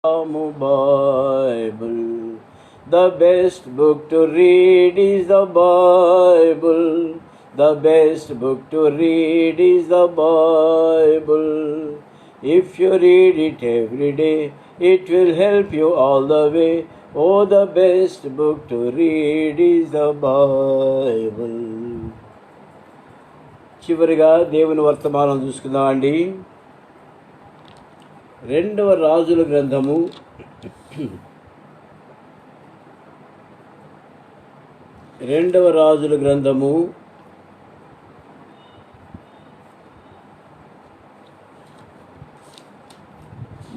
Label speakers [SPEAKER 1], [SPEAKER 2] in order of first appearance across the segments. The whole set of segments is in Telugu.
[SPEAKER 1] Bible. The best book to read is the Bible. The best book to read is the Bible. If you read it every day, it will help you all the way. Oh, the best book to read is the Bible. చివరిగా దేవుని వర్తమానం చూసుకుందామండి. 2వ రాజుల గ్రంథము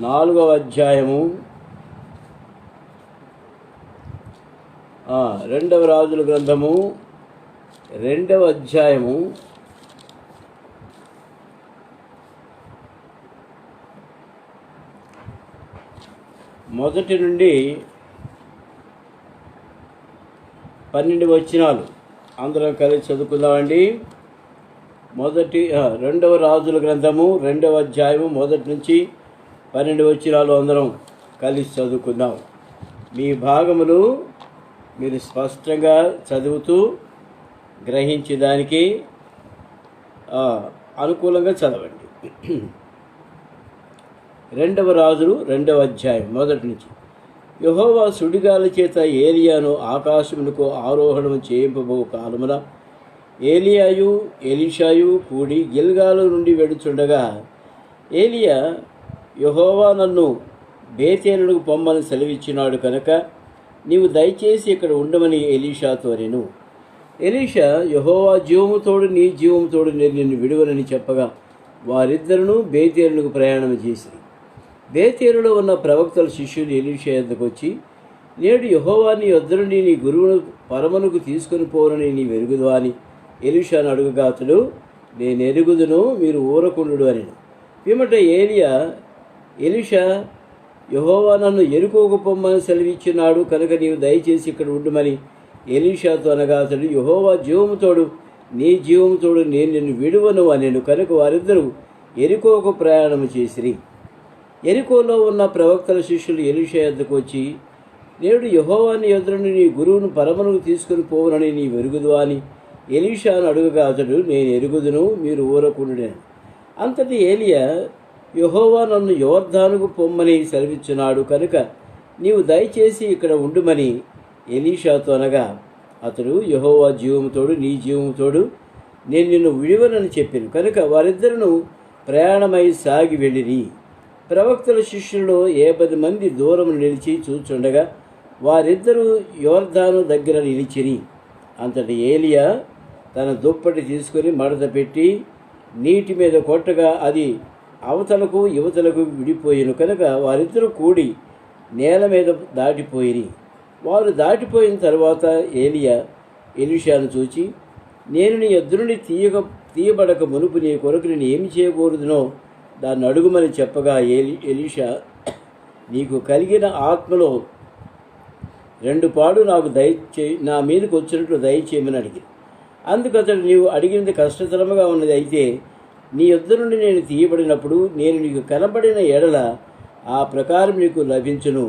[SPEAKER 1] 4వ అధ్యాయము 2వ రాజుల గ్రంథము 2వ అధ్యాయము 1 నుండి 12 వచనాలు అందరం కలిసి చదువుకుందామండి. 2వ రాజుల గ్రంథము 2వ అధ్యాయము 1 నుంచి 12 వచనాలు అందరం కలిసి చదువుకుందాం. మీ భాగములు మీరు స్పష్టంగా చదువుతూ గ్రహించేదానికి అనుకూలంగా చదవండి. 2వ రాజులు 2వ అధ్యాయం 1 నుంచి. యెహోవా సుడిగాలి చేత ఏలియాను ఆకాశమునకు ఆరోహణం చేయింపబో కాలమున ఏలియాయు ఎలీషాయు కూడి గిల్గాలు నుండి వెడుచుండగా ఏలియా, యెహోవా నన్ను బేతేలునకు పొమ్మని సెలవిచ్చినాడు కనుక నీవు దయచేసి ఇక్కడ ఉండమని ఎలీషాతో అనెను. ఎలీషా, యెహోవా జీవముతోడు నీ జీవముతోడు నేను నిన్ను విడువనని చెప్పగా వారిద్దరును బేతేలునకు ప్రయాణం చేసిరి. బేతేలులో ఉన్న ప్రవక్తల శిష్యులు ఎలీషా యొద్దకు వచ్చి, నేడు యెహోవా నీ యొద్ద నుండి నీ గురువును పరమునకు తీసుకొని పోరని నీ వెరుగుదువా అని ఎలీషాను అడుగగా అతడు, నేను ఎరుగుదును, మీరు ఊరకుండు అనెను. పిమ్మట ఎలీషా, యెహోవా నన్ను ఎరుకోకు పొమ్మని సెలవిచ్చినాడు కనుక నీవు దయచేసి ఇక్కడ ఉండమని ఎలీషాతో అనగా అతడు, యెహోవా జీవముతోడు నీ జీవముతోడు నేను నిన్ను విడువను అనెను. కనుక వారిద్దరూ ఎరికోకు ప్రయాణము చేసిరి. ఎరికోలో ఉన్న ప్రవక్తల శిష్యులు ఎలీషా యొద్దకు వచ్చి, నేడు యెహోవా నీ యొద్ద నుండి నీ గురువును పరమునకు తీసుకుని పోవునని నీ వెరుగుదువా అని ఎలీషాను అడుగగా అతడు, నేను ఎరుగుదును, మీరు ఊరకుండు. అంతటి ఏలియా, యెహోవా నన్ను యోర్దానుకు పొమ్మని సెలవిచ్చున్నాడు కనుక నీవు దయచేసి ఇక్కడ ఉండుమని ఎలీషాతో అనగా అతడు, యెహోవా జీవముతోడు నీ జీవముతోడు నేను నిన్ను విడువనని చెప్పాను. కనుక వారిద్దరును ప్రయాణమై సాగి వెళ్ళిరి. ప్రవక్తల శిష్యుల్లో 50 మంది దూరం నిలిచి చూచుండగా వారిద్దరూ యోర్దాను దగ్గర నిలిచిరి. అంతటి ఏలియా తన దుప్పటి తీసుకుని మడత పెట్టి నీటి మీద కొట్టగా అది అవతలకు యువతలకు విడిపోయిను. కనుక వారిద్దరూ కూడి నేల మీద దాటిపోయిరి. వారు దాటిపోయిన తర్వాత ఏలియా ఎలీషాను చూచి, నేను నీ యొద్ద నుండి తీయబడక మునుపు నీ కొరకు నేను ఏమి చేయకూడదునో దాన్ని అడుగుమని చెప్పగా ఎలీషా, నీకు కలిగిన ఆత్మలో 2 పాడు నాకు నా మీదకి వచ్చినట్లు దయచేయమని అడిగి. అందుకు అతడు, నీవు అడిగినది కష్టతరముగా ఉన్నది, అయితే నీ యొద్ద నుండి నేను తీయబడినప్పుడు నేను నీకు కనబడిన ఎడల ఆ ప్రకారం నీకు లభించును,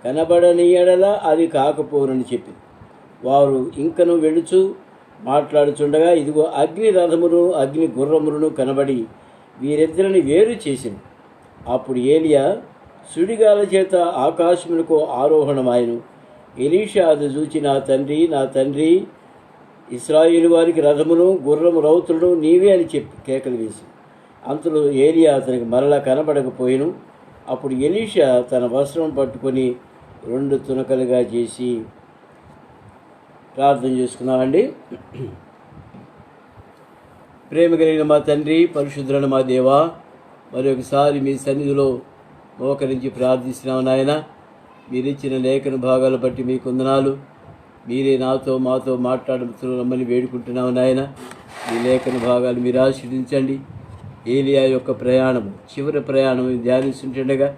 [SPEAKER 1] కనబడని ఎడల అది కాకపోనని చెప్పి వారు ఇంకను వెళుచు మాట్లాడుచుండగా ఇదిగో అగ్ని రథమును అగ్ని గుర్రములను కనబడి వీరిద్దరిని వేరు చేసింది. అప్పుడు ఏలియా సుడిగాల చేత ఆకాశమునకు ఆరోహణమాయను. ఎలీషా అది చూచి, నా తండ్రి, ఇశ్రాయేలు వారికి రథమును గుర్రము రౌతులను నీవే అని చెప్పి కేకలు వేసి అంతలో ఏలియా అతనికి మరలా కనబడకపోయిను. అప్పుడు ఎలీషా తన వస్త్రం పట్టుకొని 2 తునకలుగా చేసి ప్రార్థన చేసుకున్నామండి. ప్రేమ కలిగిన మా తండ్రి, పరిశుద్ధులైన మా దేవా, మరొకసారి మీ సన్నిధిలో మోకరించి ప్రార్థిస్తున్నాము నాయన. మీరిచ్చిన లేఖన భాగాలు బట్టి మీకు వందనాలు. మీరే మాతో మాట్లాడుతున్నమని వేడుకుంటున్నాము నాయన. ఈ లేఖన భాగాలు మీరు ఆశీర్వదించండి. ఏలియా యొక్క ప్రయాణము, చివరి ప్రయాణం ధ్యానిస్తుండగా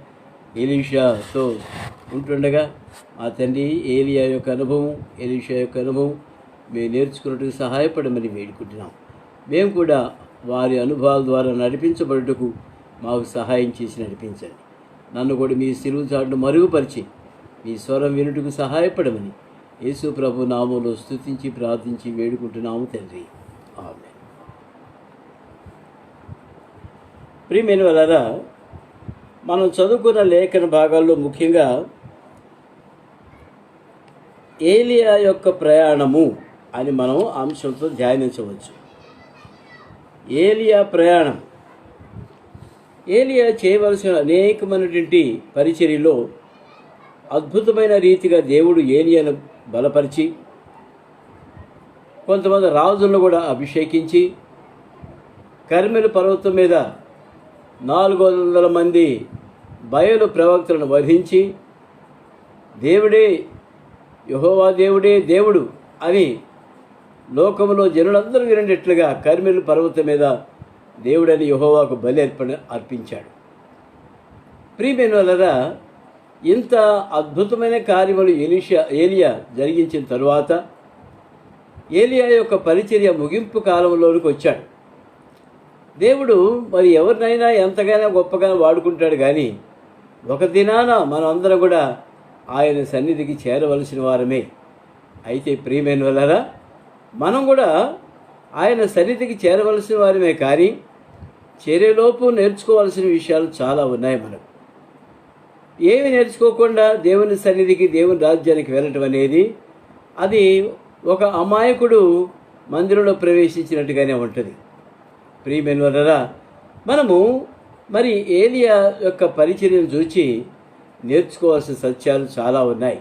[SPEAKER 1] ఎలీషాతో ఉంటుండగా మా తండ్రి ఏలియా యొక్క అనుభవం, ఎలీషా యొక్క అనుభవం మేము నేర్చుకున్నట్టుకు సహాయపడమని వేడుకుంటున్నాం. మేము కూడా వారి అనుభవాల ద్వారా నడిపించబడుటకు మాకు సహాయం చేసి నడిపించండి. నన్ను కూడా మీ సిలువ చాటును మరుగుపరిచి మీ స్వరం వినుటకు సహాయపడమని యేసు ప్రభు నామంలో స్తుతించి ప్రార్థించి వేడుకుంటున్నాము తండ్రి. ఆమేన్. ప్రియమైన వారలారా, మనం చదువుకున్న లేఖన భాగాల్లో ముఖ్యంగా ఏలియా యొక్క ప్రయాణము అని మనం అంశంతో ధ్యానించవచ్చు. ఏలియా ప్రయాణం. ఏలియా చేయవలసిన అనేకమైనటువంటి పరిచర్యలో అద్భుతమైన రీతిగా దేవుడు ఏలియాను బలపరిచి కొంతమంది రాజులను కూడా అభిషేకించి కర్మెలు పర్వతం మీద 400 మంది బయలు ప్రవక్తలను వధించి దేవుడే యెహోవా దేవుడే దేవుడు అని లోకంలో జనులందరూ వినేటట్లుగా కర్మెలు పర్వతం మీద దేవుడని యెహోవాకు బలి అర్పించాడు. ప్రియమైన వారలారా, ఇంత అద్భుతమైన కార్యములు ఏలియా జరిగించిన తరువాత ఏలియా యొక్క పరిచర్య ముగింపు కాలంలోనికి వచ్చాడు. దేవుడు మరి ఎవరినైనా ఎంతగానో గొప్పగా వాడుకుంటాడు, కానీ ఒక దినాన మనం అందరం కూడా ఆయన సన్నిధికి చేరవలసిన వారమే. అయితే ప్రియమైన వారలారా, మనం కూడా ఆయన సన్నిధికి చేరవలసిన వారమే, కానీ చేరేలోపు నేర్చుకోవాల్సిన విషయాలు చాలా ఉన్నాయి. మనం ఏమి నేర్చుకోకుండా దేవుని సన్నిధికి, దేవుని రాజ్యానికి వెళ్ళటం అనేది అది ఒక అమాయకుడు మందిరంలో ప్రవేశించినట్టుగానే ఉంటుంది. ప్రియమైన వారలారా, మనము మరి ఏలియా యొక్క పరిచర్యను చూచి నేర్చుకోవాల్సిన సత్యాలు చాలా ఉన్నాయి.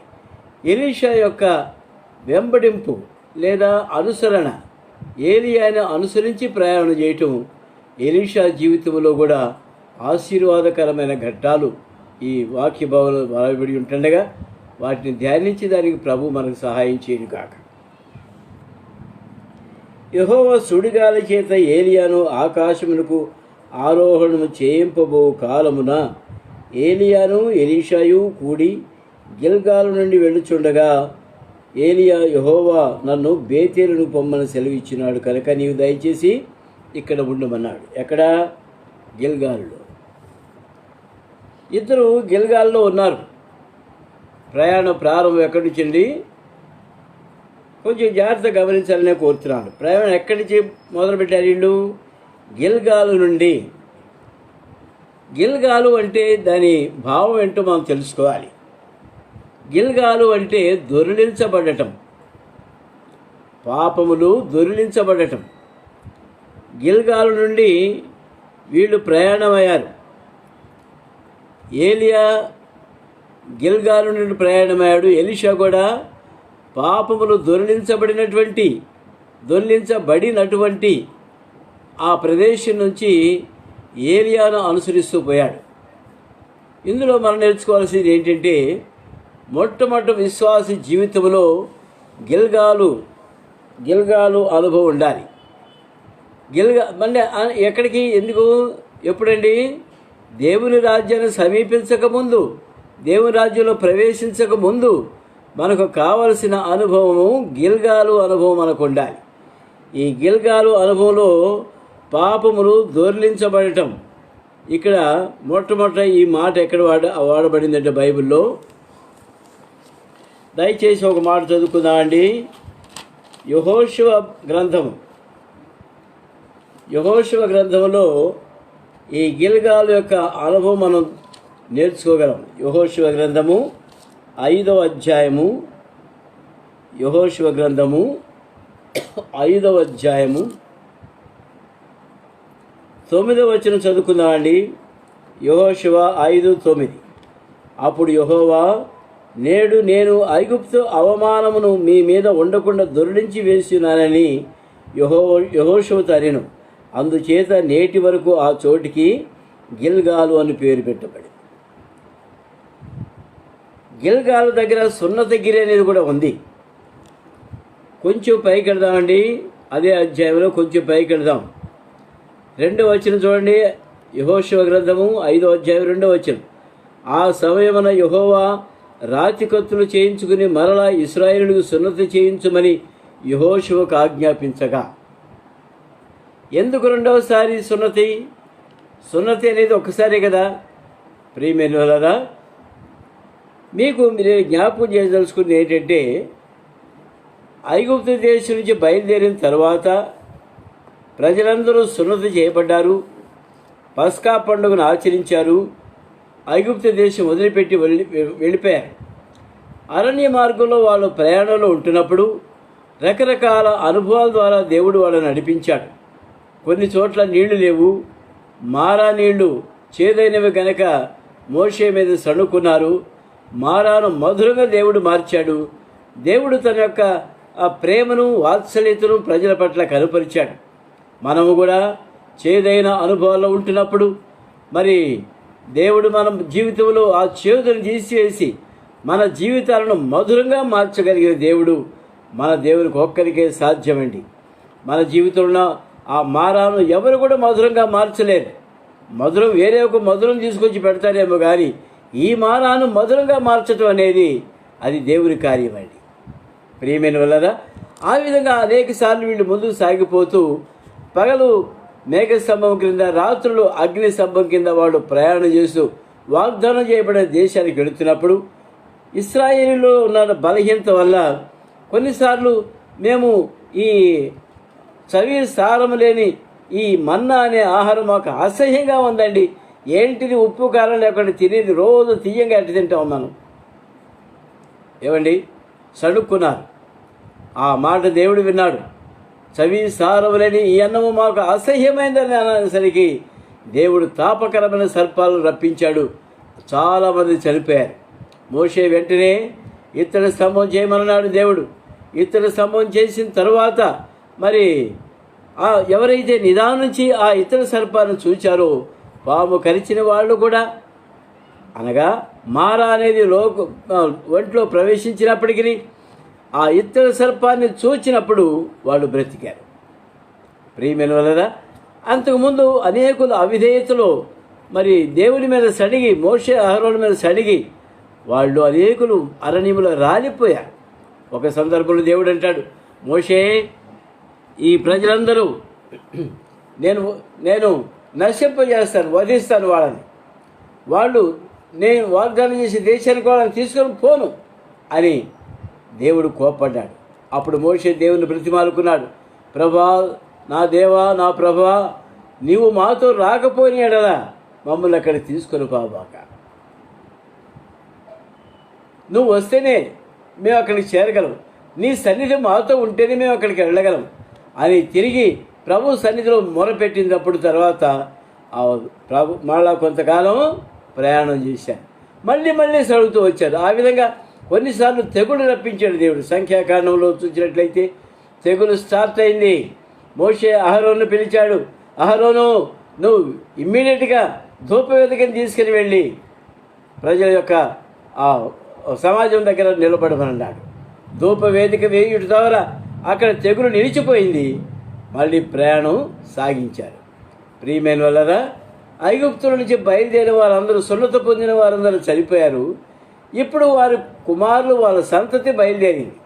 [SPEAKER 1] ఎలీషా యొక్క వెంబడింపు లేదా అనుసరణ, ఏలియాను అనుసరించి ప్రయాణం చేయటం ఎలీషా జీవితంలో కూడా ఆశీర్వాదకరమైన ఘట్టాలు ఈ వాక్య భావంలో వ్రాయబడి ఉంటుండగా వాటిని ధ్యానించి దానికి ప్రభు మనకు సహాయం చేయను కాక. యెహోవా సుడిగాలి చేత ఏలియాను ఆకాశమునకు ఆరోహణము చేయింపబో కాలమున ఏలియాను ఎలీషాయు కూడి గిల్గాలు నుండి వెళ్ళుచుండగా ఏలియా, యెహోవా నన్ను బేతేలును పొమ్మని సెలవిచ్చినాడు కనుక నీవు దయచేసి ఇక్కడ ఉండమన్నాడు. ఎక్కడ? గిల్గాల్లో. ఇద్దరు గిల్గాల్లో ఉన్నారు. ప్రయాణ ప్రారంభం ఎక్కడి నుంచి అండి? కొంచెం జాగ్రత్తగా గమనించాలనే కోరుతున్నాను. ప్రయాణం ఎక్కడి నుంచి మొదలుపెట్టారు వీళ్ళు? గిల్గాలు నుండి. గిల్గాలు అంటే దాని భావం ఏంటో మనం తెలుసుకోవాలి. గిల్గాలు అంటే దొర్లించబడటం, పాపములు దొర్లించబడటం. గిల్గాలు నుండి వీళ్ళు ప్రయాణమయ్యారు. ఏలియా గిల్గాలు నుండి ప్రయాణమయ్యాడు. ఎలీషా కూడా పాపములు దొర్లించబడినటువంటి ఆ ప్రదేశం నుంచి ఏలియాను అనుసరిస్తూ పోయాడు. ఇందులో మనం నేర్చుకోవాల్సింది ఏంటంటే, మొట్టమొదటి విశ్వాసి జీవితంలో గిల్గాలు అనుభవం ఉండాలి. మళ్ళీ ఎక్కడికి, ఎందుకు, ఎప్పుడండి? దేవుని రాజ్యాన్ని సమీపించకముందు, దేవుని రాజ్యంలో ప్రవేశించకముందు మనకు కావలసిన అనుభవము గిల్గాలు అనుభవం మనకు ఉండాలి. ఈ గిల్గాలు అనుభవంలో పాపములు దొర్లించబడటం. ఇక్కడ మొట్టమొదట ఈ మాట ఎక్కడ వాడబడిందంటే బైబిల్లో, దయచేసి ఒక మాట చదువుకుందామండి. యెహోషువ గ్రంథంలో ఈ గిల్గాలు యొక్క అనుభవం మనం నేర్చుకోగలం. యెహోషువ గ్రంథము 5వ అధ్యాయము, యెహోషువ గ్రంథము 5వ అధ్యాయము 9వ వచనం చదువుకుందామండి. యెహోషువ 5:9. అప్పుడు యెహోవా, నేడు నేను ఐగుప్తు అవమానమును మీ మీద ఉండకుండా దొర్లించి వేస్తున్నానని యెహోషువతో అనెను. అందుచేత నేటి వరకు ఆ చోటికి గిల్గాలు అని పేరు పెట్టబడి. గిల్గాలు దగ్గర సున్నతగిరి అనేది కూడా ఉంది. కొంచెం పైకి వెళదామండి. అదే అధ్యాయంలో కొంచెం పైకి వెళదాం. 2వ వచనం చూడండి. యెహోషువ గ్రంథము 5వ అధ్యాయం 2వ వచనం. ఆ సమయమున యెహోవా రాతి కత్తులు చేయించుకుని మరలా ఇశ్రాయేలుకు సున్నతి చేయించమని యెహోషువకు ఆజ్ఞాపించగా. ఎందుకు రెండవసారి సున్నతి అనేది ఒక్కసారే కదా. ప్రియమైన వాళ్ళారా, మీకు మీరు జ్ఞాపకం చేయదలుచుకుంది ఏంటంటే, ఐగుప్తు దేశం నుంచి బయలుదేరిన తర్వాత ప్రజలందరూ సున్నతి చేయబడ్డారు, పస్కా పండుగను ఆచరించారు, ఐగుప్తు దేశం వదిలిపెట్టి వెళ్ళిపోయారు. అరణ్య మార్గంలో వాళ్ళు ప్రయాణంలో ఉంటున్నప్పుడు రకరకాల అనుభవాల ద్వారా దేవుడు వాళ్ళని నడిపించాడు. కొన్ని చోట్ల నీళ్లు లేవు, మారా నీళ్లు చేదైనవి కనుక మోషే మీద సణుకున్నారు. మారాను మధురంగా దేవుడు మార్చాడు. దేవుడు తన యొక్క ఆ ప్రేమను వాత్సల్యతను ప్రజల పట్ల కనపరిచాడు. మనము కూడా చేదైన అనుభవాల్లో ఉంటున్నప్పుడు మరి దేవుడు మన జీవితంలో ఆ చేదును తీసివేసి మన జీవితాలను మధురంగా మార్చగలిగిన దేవుడు మన దేవునికి ఒక్కరికే సాధ్యమండి. మన జీవితంలో ఆ మారాను ఎవరు కూడా మధురంగా మార్చలేరు. మధురం వేరే ఒక మధురం తీసుకొచ్చి పెడతారేమో కానీ ఈ మారాను మధురంగా మార్చడం అనేది అది దేవుని కార్యమండి. ప్రియమైన వల్లరా, ఆ విధంగా అనేక సార్లు వీళ్ళు ముందుకు సాగిపోతూ పగలు మేఘస్తంభం క్రింద, రాత్రులు అగ్ని స్తంభం కింద వాళ్ళు ప్రయాణం చేస్తూ వాగ్దానం చేయబడిన దేశానికి వెళుతున్నప్పుడు ఇశ్రాయేలులో ఉన్న బలహీనత వల్ల కొన్నిసార్లు మేము ఈ చవి సారం లేని ఈ మన్నా అనే ఆహారం మాకు అసహ్యంగా ఉందండి, ఏంటిది ఉప్పు కారం లేకుండా తినేది, రోజు తీయంగా ఎట్టి తింటా ఉన్నాను ఏమండి సడుక్కున్నారు. ఆ మాట దేవుడు విన్నాడు. చవి సారములేని ఈ అన్నము మాకు అసహ్యమైందని అనేసరికి దేవుడు తాపకరమైన సర్పాలను రప్పించాడు. చాలామంది చనిపోయారు. మోషే వెంటనే ఇత్తడి స్తంభం చేయమన్నాడు దేవుడు. ఇత్తడి స్తంభం చేసిన తర్వాత మరి ఎవరైతే నిదానం నుంచి ఆ ఇత్తడి సర్పాన్ని చూచారో పాము కరిచిన వాళ్ళు కూడా, అనగా మారా అనేది ఒంట్లో ప్రవేశించినప్పటికీ ఆ ఇత్తడి సర్పాన్ని చూచినప్పుడు వాళ్ళు బ్రతికారు. ప్రియమైన వలన అంతకుముందు అనేకులు అవిధేయతలో మరి దేవుని మీద సడిగి, మోషే అహరోను మీద సడిగి వాళ్ళు అనేకులు అరణ్యములో రాలిపోయారు. ఒక సందర్భంలో దేవుడు అంటాడు, మోషే ఈ ప్రజలందరూ నేను నశింపజేస్తాను, వధిస్తాను వాళ్ళని, వాళ్ళు నేను వాగ్దానం చేసే దేశానికి వాళ్ళని తీసుకొని పోను అని దేవుడు కోప్పడ్డాడు. అప్పుడు మోషే దేవుని బ్రతిమాలుకున్నాడు, ప్రభా, నా దేవా, నా ప్రభా, నీవు మాతో రాకపోయిన ఎడల మమ్మల్ని అక్కడికి తీసుకొని పోబాక, నువ్వు వస్తేనే మేము అక్కడికి చేరగలం, నీ సన్నిధి మాతో ఉంటేనే మేము అక్కడికి వెళ్ళగలం అని తిరిగి ప్రభు సన్నిధిలో మొరపెట్టినప్పుడు తర్వాత ప్రభు మళ్ళా కొంతకాలం ప్రయాణం చేశారు. మళ్ళీ సడుగుతూ వచ్చారు. ఆ విధంగా కొన్నిసార్లు తెగులు రప్పించాడు దేవుడు. సంఖ్యాకాండంలో చూసినట్లయితే తెగులు స్టార్ట్ అయింది. మోషే అహరోను పిలిచాడు, అహరోను నువ్వు ఇమ్మీడియట్గా ధూపవేదికను తీసుకుని వెళ్ళి ప్రజల యొక్క ఆ సమాజం దగ్గర నిలబడమన్నాడు. ధూపవేదిక వేయుట ద్వారా అక్కడ తెగులు నిలిచిపోయింది. మళ్ళీ ప్రయాణం సాగించారు. ప్రియమైన వాళ్ళరా, ఐగుప్తుల నుంచి బయలుదేరిన వారందరూ, సున్నత పొందిన వారందరూ చనిపోయారు. ఇప్పుడు వారి కుమారులు, వాళ్ళ సంతతి బయలుదేరింది.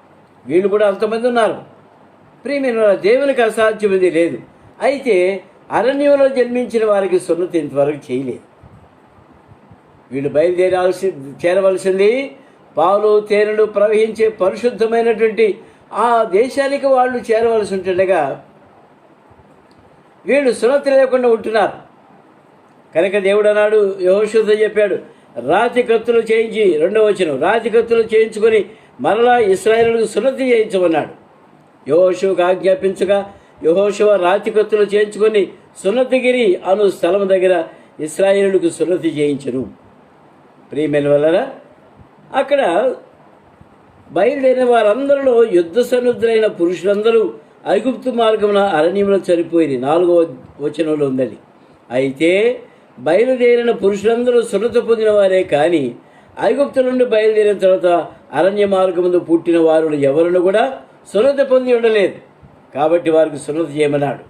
[SPEAKER 1] వీళ్ళు కూడా అంతమంది ఉన్నారు. ప్రియమైన వాళ్ళ, దేవునికి అసాధ్యమైంది లేదు. అయితే అరణ్యంలో జన్మించిన వారికి సున్నతి ఇంతవరకు చేయలేదు. వీళ్ళు చేరవలసింది పాలు తేనెలు ప్రవహించే పరిశుద్ధమైనటువంటి ఆ దేశానికి వాళ్ళు చేరవలసి ఉంటుండగా వీళ్ళు సున్నతి లేకుండా ఉంటున్నారు. కనుక దేవుడు అన్నాడు, యెహోషువతో చెప్పాడు, రాతి కత్తులు చేయించి, 2వ వచనం, రాతి కత్తులు చేయించుకొని మరలా ఇశ్రాయేలుకు సున్నతి చేయించమన్నాడు. యెహోషువకు ఆజ్ఞాపించగా యెహోషువ రాతి కత్తులు చేయించుకొని సున్నతిగిరి అను స్థలం దగ్గర ఇశ్రాయేలుకు సున్నతి చేయించను. ప్రియమైన వలన అక్కడ బయలుదేరిన వారందరిలో యుద్ధ సన్నుద్ధులైన పురుషులందరూ ఐగుప్తు మార్గమున అరణ్యంలో చనిపోయింది. 4వ వచనంలో ఉందని. అయితే బయలుదేరిన పురుషులందరూ సున్నత పొందిన వారే కానీ ఐగుప్తు నుండి బయలుదేరిన తర్వాత అరణ్య మార్గముందు పుట్టిన వారు ఎవరును కూడా సున్నత పొంది ఉండలేదు. కాబట్టి వారికి సున్నత చేయమన్నాడు.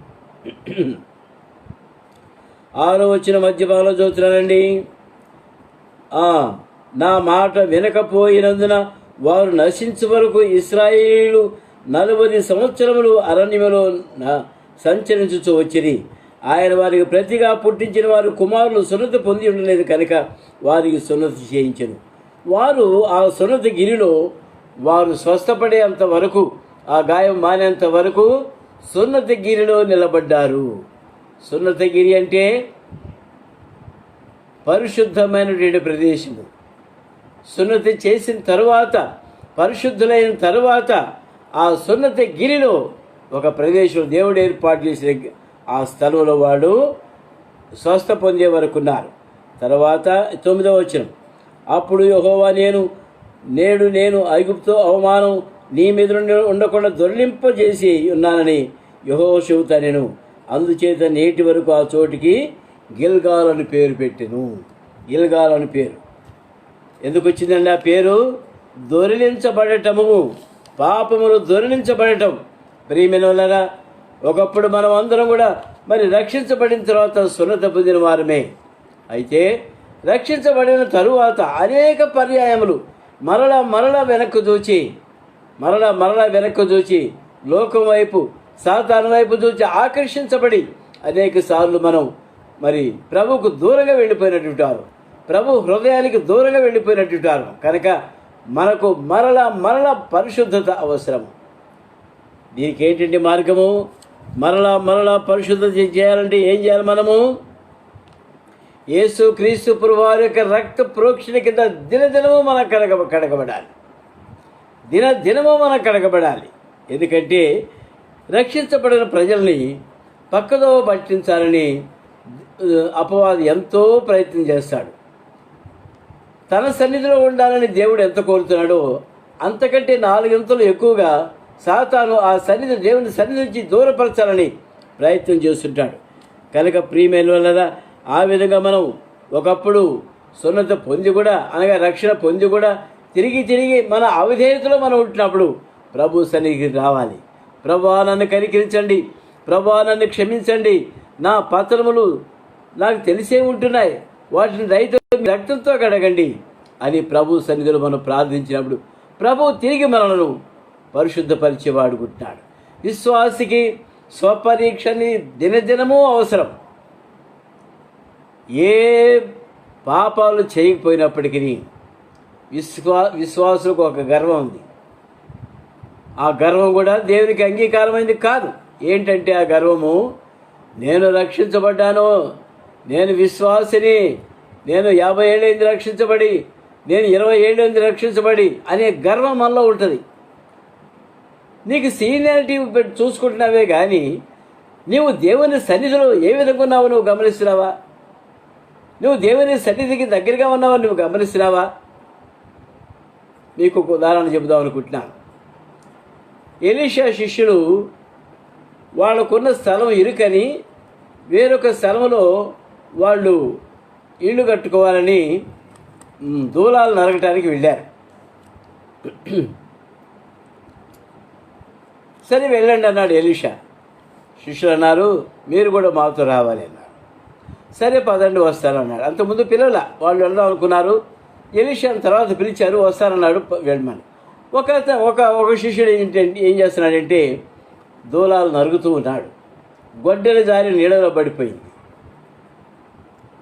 [SPEAKER 1] 6వ వచనం మధ్య భాగంలో చదువుతున్నానండి. నా మాట వినకపోయినందున వారు నశించే వరకు ఇశ్రాయేలు 40 సంవత్సరములు అరణ్యములో సంచరించుచూ వచ్చిరి. ఆయన వారికి ప్రతిగా పుట్టించిన వారు కుమారులు సున్నతి పొంది ఉండలేదు కనుక వారికి సున్నతి చేయించను. వారు ఆ సున్నతి గిరిలో వారు స్వస్థపడేంత వరకు, ఆ గాయం మానేంత వరకు సున్నతి గిరిలో నిలబడ్డారు. సున్నతి గిరి అంటే పరిశుద్ధమైనటువంటి ప్రదేశము. సున్నతి చేసిన తరువాత, పరిశుద్ధులైన తరువాత ఆ సున్నతి గిరిలో ఒక ప్రదేశం దేవుడు ఏర్పాటు చేసిన ఆ స్థలంలో వాడు స్వస్థ పొందే వరకు ఉన్నారు. తర్వాత 9వ వచనం, అప్పుడు యెహోవా నేను ఐగుప్తు అవమానం నీ మీద ఉండకుండా దొర్లింపజేసి ఉన్నానని యెహోవా చెబుతానెను. అందుచేత నేటి వరకు ఆ చోటికి గిల్గాల్ అని పేరు పెట్టెను. గిల్గాల్ అని పేరు ఎందుకు వచ్చిందండి? ఆ పేరు దొరిలించబడటము, పాపములు దొరిలించబడటం. ప్రియమైనవారా, ఒకప్పుడు మనం అందరం కూడా మరి రక్షించబడిన తర్వాత సున్నతి పొందిన వారమే. అయితే రక్షించబడిన తరువాత అనేక పర్యాయములు మరలా వెనక్కు దూచి లోకం వైపు, సాతాను వైపు దూచి ఆకర్షించబడి అనేక సార్లు మనం మరి ప్రభువుకు దూరంగా వెళ్ళిపోయినట్టుంటారు, ప్రభు హృదయానికి దూరంగా వెళ్ళిపోయినట్టుంటారు. కనుక మనకు మరలా పరిశుద్ధత అవసరం. దీనికి ఏంటంటే మార్గము? మరలా పరిశుద్ధత చేయాలంటే ఏం చేయాలి? మనము యేసు క్రీస్తు ప్రభువారి యొక్క రక్త ప్రోక్షణ కింద దినదినము మనం కడగబడాలి. దినదినము మనం కడగబడాలి. ఎందుకంటే రక్షించబడిన ప్రజల్ని పక్కదో పట్టించాలని అపవాది ఎంతో ప్రయత్నం చేస్తాడు. తన సన్నిధిలో ఉండాలని దేవుడు ఎంత కోరుతున్నాడో అంతకంటే 4 అంతలు ఎక్కువగా సాతాను ఆ దేవుని సన్నిధి నుంచి దూరపరచాలని ప్రయత్నం చేస్తుంటాడు. కనుక ప్రియమైన వల్ల ఆ విధంగా మనం ఒకప్పుడు సున్నత పొంది కూడా, అనగా రక్షణ పొంది కూడా తిరిగి మన అవిధేయతలో మనం ఉంటున్నప్పుడు ప్రభు సన్నిధికి రావాలి. ప్రభువా నన్ను కనికరించండి, ప్రభువా నన్ను క్షమించండి, నా పతనములు నాకు తెలిసే ఉంటున్నాయి, వాటిని రక్తంతో కడగండి అని ప్రభు సన్నిధిలో మనం ప్రార్థించినప్పుడు ప్రభు తిరిగి మనలను పరిశుద్ధపరిచి వాడుకుంటున్నాడు. విశ్వాసికి స్వపరీక్షని దినదినమూ అవసరం. ఏ పాపాలు చేయకపోయినప్పటికీ విశ్వాసులకు ఒక గర్వం ఉంది. ఆ గర్వం కూడా దేవునికి అంగీకారమైంది కాదు. ఏంటంటే ఆ గర్వము, నేను రక్షించబడ్డాను, నేను విశ్వాసిని, నేను 50 ఏళ్ళైంది రక్షించబడి, నేను 20 ఏళ్ళైంది రక్షించబడి అనే గర్వం మనలో ఉంటుంది. నీకు సీనియారిటీ చూసుకుంటున్నావే కానీ నీవు దేవుని సన్నిధిలో ఏ విధంగా ఉన్నావో నువ్వు గమనిస్తున్నావా? నువ్వు దేవుని సన్నిధికి దగ్గరగా ఉన్నావో నువ్వు గమనిస్తున్నావా? మీకు ఒక ఉదాహరణ చెబుదాం అనుకుంటున్నాను. ఎలీషా శిష్యులు వాళ్ళకున్న స్థలం ఇరుకని వేరొక స్థలంలో వాళ్ళు ఇల్లు కట్టుకోవాలని దూలాలు నరగటానికి వెళ్ళారు. సరే వెళ్ళండి అన్నాడు ఎలీషా. శిష్యులు అన్నారు, మీరు కూడా మాతో రావాలి అన్నారు. సరే పదండి వస్తారన్నాడు. అంతకుముందు పిల్లల వాళ్ళు వెళ్దాం అనుకున్నారు. ఎలీషా తర్వాత పిలిచారు, వస్తారన్నాడు, వెళ్ళమని. ఒక శిష్యుడు ఏం చేస్తున్నాడంటే దూలాలు నరుగుతూ ఉన్నాడు. గొడ్డల జారి నీడలో పడిపోయింది.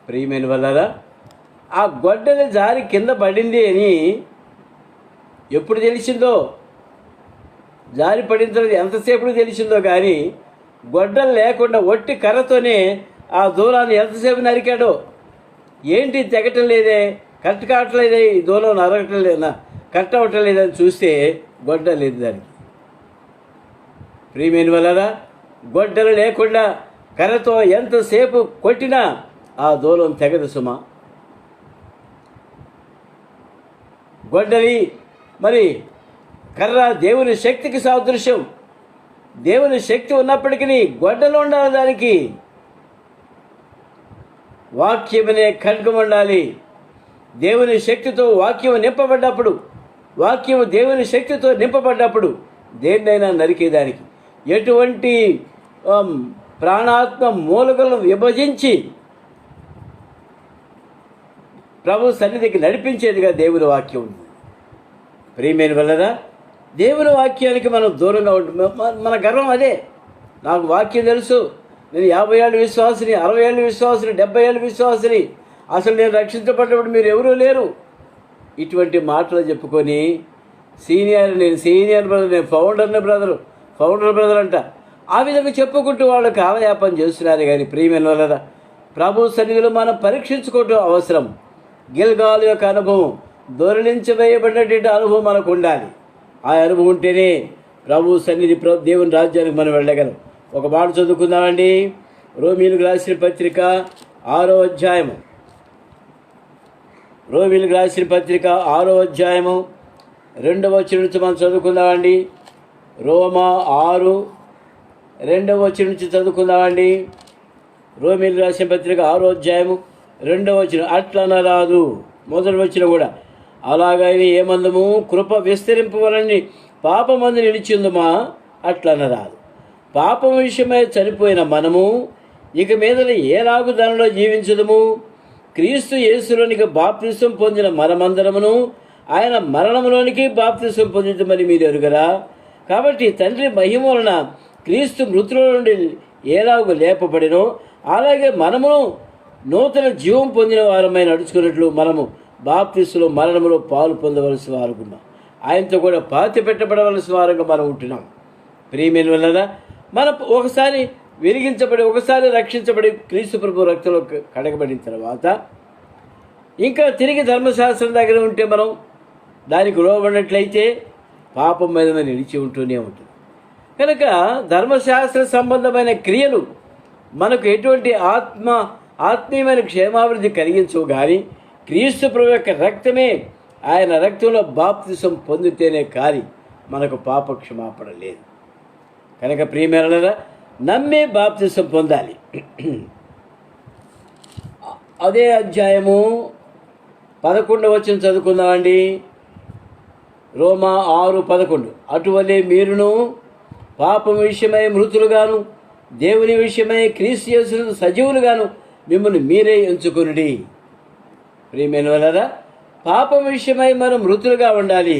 [SPEAKER 1] ప్రియమైన వల్లరా, ఆ గొడ్డల జారి కింద పడింది అని ఎప్పుడు తెలిసిందో, జారి పడిన తర్వాత ఎంతసేపు తెలిసిందో కానీ గొడ్డలు లేకుండా ఒట్టి కర్రతోనే ఆ దూలాన్ని ఎంతసేపు నరికాడో. ఏంటి తెగటం లేదే, కరెక్ట్ కావట్లేదే, ఈ దూలం నరగటం లేదా, కరెక్ట్ అవ్వటం లేదని చూస్తే గొడ్డ లేదు దానికి. ప్రియమైన వలన గొడ్డలు లేకుండా కర్రతో ఎంతసేపు కొట్టినా ఆ దూలం తెగదు సుమా. గొడ్డలి మరి కర్ర దేవుని శక్తికి సాదృశ్యం. దేవుని శక్తి ఉన్నప్పటికీ గొడ్డలు ఉండాలి, దానికి వాక్యమనే ఖడ్గం ఉండాలి. దేవుని శక్తితో వాక్యం నింపబడ్డప్పుడు, వాక్యం దేవుని శక్తితో నింపబడ్డప్పుడు దేన్నైనా నరికేదానికి, ఎటువంటి ప్రాణాత్మ మూలకలను విభజించి ప్రభు సన్నిధికి నడిపించేదిగా దేవుని వాక్యం ఉంది. ప్రియమైన వలన దేవుని వాక్యానికి మనం దూరంగా ఉంటుంది. మన గర్వం అదే. నాకు వాక్యం తెలుసు, నేను 50 ఏళ్ళ విశ్వాసిని, 60 ఏళ్ళ విశ్వాసిని, 70 ఏళ్ళ విశ్వాసిని, అసలు నేను రక్షించబడినప్పుడు మీరు ఎవరూ లేరు, ఇటువంటి మాటలు చెప్పుకొని నేను సీనియర్ బ్రదర్, నేను ఫౌండర్ బ్రదర్ అంట, ఆ విధంగా చెప్పుకుంటూ వాళ్ళు కాలయాపన చేస్తున్నారు. కానీ ప్రియమైన వాళ్ళరా, ప్రభు సన్నిధిలో మనం పరీక్షించుకోవటం అవసరం. గిల్గాల్ యొక్క అనుభవం, దొరిలించవేయబడినటువంటి అనుభవం మనకు ఉండాలి. ఆ అనుభవం ఉంటేనే ప్రభు సన్నిధి, దేవుని రాజ్యానికి మనం వెళ్ళగలం. ఒక మాట చదువుకుందామండి. రోమీయులకు రాసిన పత్రిక 6వ అధ్యాయము, రోమీయులకు రాసిన పత్రిక 6వ అధ్యాయము 2వ వచనం నుంచి మనం చదువుకుందామండి. రోమా 6 2వ వచనం నుంచి చదువుకుందామండి. రోమీయులకు రాసిన పత్రిక 6వ అధ్యాయము 2వ వచనం. అట్లనరాదు, మొదటి వచనం కూడా, అలాగైనా ఏమందము, కృప విస్తరింపవలని పాపమందు నిలిచిందుమా, అట్లనరాదు. పాపం విషయమై చనిపోయిన మనము ఇక మీద ఏలాగు దానిలో జీవించదము? క్రీస్తు యేసులోనికి బాప్తిసం పొందిన మనమందరమును ఆయన మరణంలోనికి బాప్తిసం పొందుతామని మీరు ఎరుగరా? కాబట్టి తండ్రి మహిమ వలన క్రీస్తు మృతుల నుండి ఏలాగు లేపబడినో అలాగే మనమును నూతన జీవం పొందిన వారమై నడుచుకున్నట్లు మనము బాప్తిస్సులో మరణములో పాలు పొందవలసి వారుకున్నాం. ఆయనతో కూడా పాతి పెట్టబడవలసిన వారంగా మనం ఉంటున్నాం. ప్రియమైన వల్ల మనం ఒకసారి వెలిగించబడి, ఒకసారి రక్షించబడి, క్రీస్తు ప్రభు రక్తంలో కడగబడిన తర్వాత ఇంకా తిరిగి ధర్మశాస్త్రం దగ్గర ఉంటే మనం దానికి లోబడినట్లయితే పాపం మీద నిలిచి ఉంటూనే ఉంటుంది. కనుక ధర్మశాస్త్ర సంబంధమైన క్రియలు మనకు ఎటువంటి ఆత్మీయమైన క్షేమాభివృద్ధి కలిగించవు. కానీ క్రీస్తు ప్రభు యొక్క రక్తమే, ఆయన రక్తంలో బాప్తిసం పొందితేనే కానీ మనకు పాప క్షమాపణ లేదు. కనుక ప్రియమైన నమ్మే బాప్తిసం పొందాలి. అదే అధ్యాయము 11వ వచనం చదువుకుందామండి. రోమా 6:11. అటువలే మీరును పాపం విషయమై మృతులుగాను, దేవుని విషయమై క్రీస్తు యేసునందు సజీవులుగాను మిమ్మల్ని మీరే ఎంచుకొనుడి. ప్రియమైన వాళ్ళరా, పాపం విషయమై మనం మృతులుగా ఉండాలి,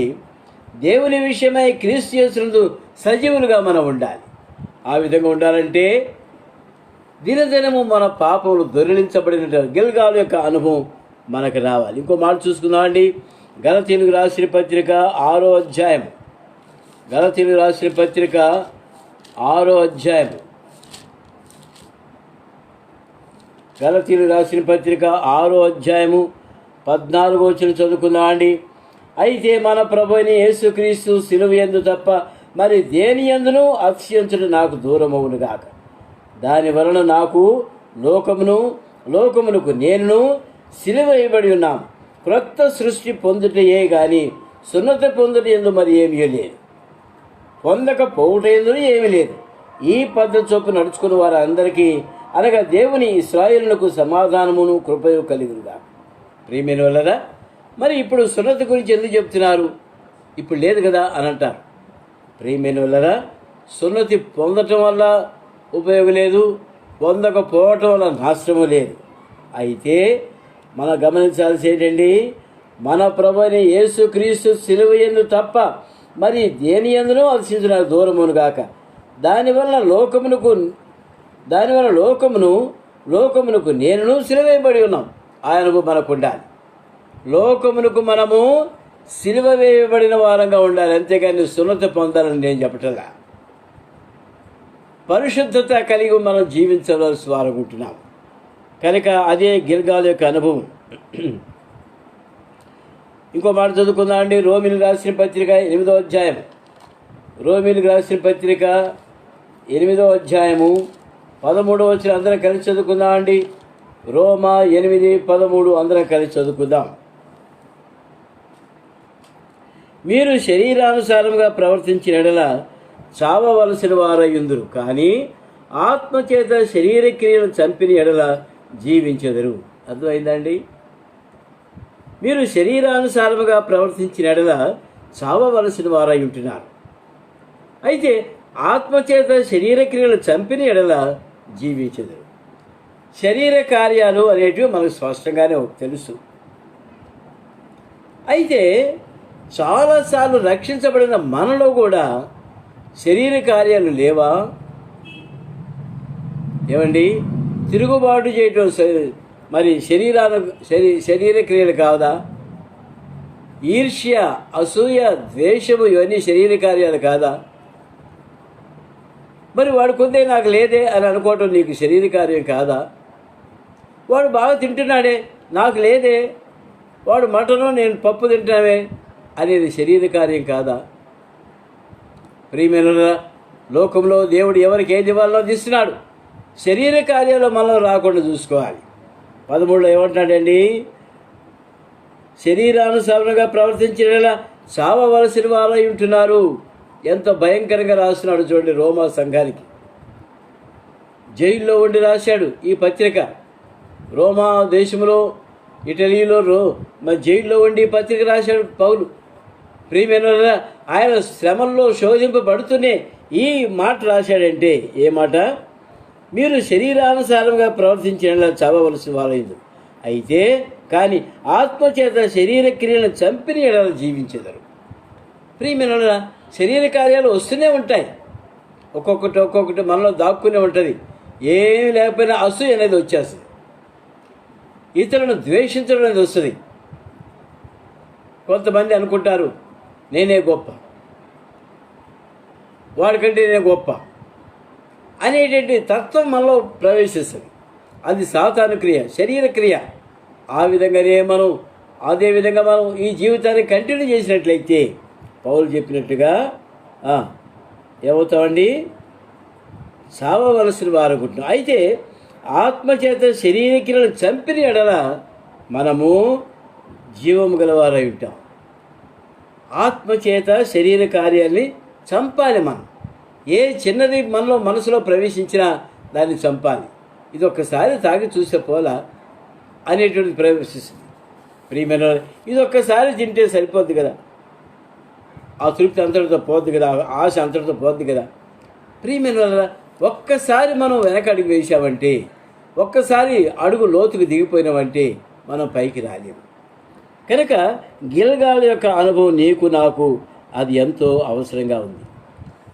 [SPEAKER 1] దేవుని విషయమై క్రీస్తు యేసునందు సజీవులుగా మనం ఉండాలి. ఆ విధంగా ఉండాలంటే దినదినము మన పాపములు దొరిలించబడిన గిల్గాల్ యొక్క అనుభవం మనకు రావాలి. ఇంకో మాట చూసుకుందామండి. గలతీయులకు రాసిన పత్రిక 6వ అధ్యాయం, గలతీయులకు రాసిన పత్రిక 6వ అధ్యాయం, గలతీయులకు రాసిన పత్రిక 6వ అధ్యాయము 14వ వచనం చదువుకుందామండి. అయితే మన ప్రభువైన యేసుక్రీస్తు సిలువ యందు తప్ప మరి దేని యందును అతిశయించడం నాకు దూరమవును గాక. దాని వలన నాకు లోకమునకు నేనును సిలువ వేయబడి ఉన్నాం. క్రొత్త సృష్టి పొందుటయే గాని సున్నత పొందుట యందు మరి ఏమీ లేదు, పొందకపోవుట యందు ఏమీ లేదు. ఈ పద్ధతి చొప్పు నడుచుకున్న వారందరికీ అనగా దేవుని ఇశ్రాయేలునకు సమాధానమును కృపయు కలిగిందా. ప్రియమైన వాళ్ళరా, మరి ఇప్పుడు సున్నతి గురించి ఎందుకు చెప్తున్నారు? ఇప్పుడు లేదు కదా అని అంటారు. ప్రియమైన వాళ్ళరా, సున్నతి పొందటం వల్ల ఉపయోగం లేదు, పొందకపోవటం వల్ల నాశనము లేదు. అయితే మనం గమనించాల్సి ఏంటండి, మన ప్రభువైన యేసుక్రీస్తు సిలువ యందు తప్ప మరి దేని యందునూ అతిశయించు నాకు దూరమును గాక. దానివల్ల లోకమునకు నేనును సిలువ వేయబడి ఉన్నాం. ఆయనకు మనకు ఉండాలి. లోకమునకు మనము సిలువ వేయబడిన వారంగా ఉండాలి, అంతేగాని సున్నతి పొందాలని నేను చెప్పటంలా. పరిశుద్ధత కలిగి మనం జీవించవలసి వారనుకుంటున్నాం. కనుక అదే గిల్గాల్ యొక్క అనుభవం. ఇంకో మాట చదువుకుందాం అండి. రోమీయులకు రాసిన పత్రిక 8వ అధ్యాయం, రోమీయులకు రాసిన పత్రిక 8వ అధ్యాయము 13వ వచనం అందరం కలిసి చదువుకుందాం అండి. రోమా 8:13 అందరం కలిసి చదువుకుందాం. మీరు శరీరానుసారంగా ప్రవర్తించిన ఎడల చావవలసిన వారయ్యుందురు, కానీ ఆత్మచేత శరీర క్రియను చంపిన ఎడల జీవించెదరు. అర్థమైందండి? మీరు శరీరానుసారముగా ప్రవర్తించిన ఎడల చావవలసిన వారై ఉంటున్నారు. అయితే ఆత్మచేత శరీర క్రియలు చంపిన ఎడల జీవించెదరు. శరీర కార్యాలు అనేటివి మనకు స్పష్టంగానే తెలుసు. అయితే చాలాసార్లు రక్షించబడిన మనలో కూడా శరీర కార్యాలు లేవా? ఏమండి, తిరుగుబాటు చేయటం మరి శరీర క్రియలు కాదా? ఈర్ష్య, అసూయ, ద్వేషము ఇవన్నీ శరీర కార్యాలు కాదా? మరి వాడు కొందే నాకు లేదే అని అనుకోవటం నీకు శరీర కార్యం కాదా? వాడు బాగా తింటున్నాడే, నాకు లేదే, వాడు మటను నేను పప్పు తింటామే అనేది శరీర కార్యం కాదా? ప్రియమైన లోకంలో దేవుడు ఎవరికి ఏది ఇవ్వాలో తీస్తున్నాడు. శరీర కార్యాలు మనం రాకుండా చూసుకోవాలి. 13లో ఏమంటున్నాడండి? శరీరానుసారంగా ప్రవర్తించేలా చావవలసిన వారై ఉంటున్నారు. ఎంత భయంకరంగా రాస్తున్నాడు చూడండి. రోమా సంఘానికి జైల్లో ఉండి రాశాడు ఈ పత్రిక. రోమా దేశంలో, ఇటలీలో జైల్లో ఉండి ఈ పత్రిక రాశాడు పౌలు. ప్రియమైన ఆయన శ్రమల్లో శోధింపబడుతూనే ఈ మాట రాశాడంటే ఏ మాట? మీరు శరీరానుసారంగా ప్రవర్తించేలా చావవలసిన వారైంది అయితే కానీ ఆత్మచేత శరీర క్రియలను చంపిన ఎడల జీవించెదరు. ప్రియమైన శరీర కార్యాలు వస్తూనే ఉంటాయి, ఒక్కొక్కటి మనలో దాక్కునే ఉంటుంది. ఏమి లేకపోయినా అసూయ అనేది వచ్చేస్తుంది, ఇతరులను ద్వేషించడం అనేది వస్తుంది. కొంతమంది అనుకుంటారు నేనే గొప్ప, వాడికంటే నేనే గొప్ప అనేటువంటి తత్వం మనలో ప్రవేశిస్తుంది. అది సాతాను క్రియ, శరీర క్రియ. అదే విధంగా మనం ఈ జీవితాన్ని కంటిన్యూ చేసినట్లయితే పౌలు చెప్పినట్టుగా ఏమవుతామండి? చావవలసిన వారనుకుంటున్నాం. అయితే ఆత్మచేత శరీర క్రియలను చంపిన ఎడల మనము జీవము గలవారై ఉంటాం. ఆత్మచేత శరీర కార్యాన్ని చంపాలి. మనం ఏ చిన్నది మనసులో ప్రవేశించినా దాన్ని చంపాలి. ఇది ఒక్కసారి తాగి చూసే పోలా అనేటువంటిది ప్రవేశిస్తుంది. ప్రియమైన ఇది ఒక్కసారి తింటే సరిపోద్ది కదా, ఆ తృప్తి అంతటితో పోద్ది కదా, ఆశ అంతటితో పోద్ది కదా. ప్రియమైన ఒక్కసారి మనం వెనకడుగు వేసామంటే, ఒక్కసారి అడుగు లోతుకు దిగిపోయినామంటే మనం పైకి రాలేము. కనుక గిల్గాల్ యొక్క అనుభవం నీకు నాకు అది ఎంతో అవసరంగా ఉంది.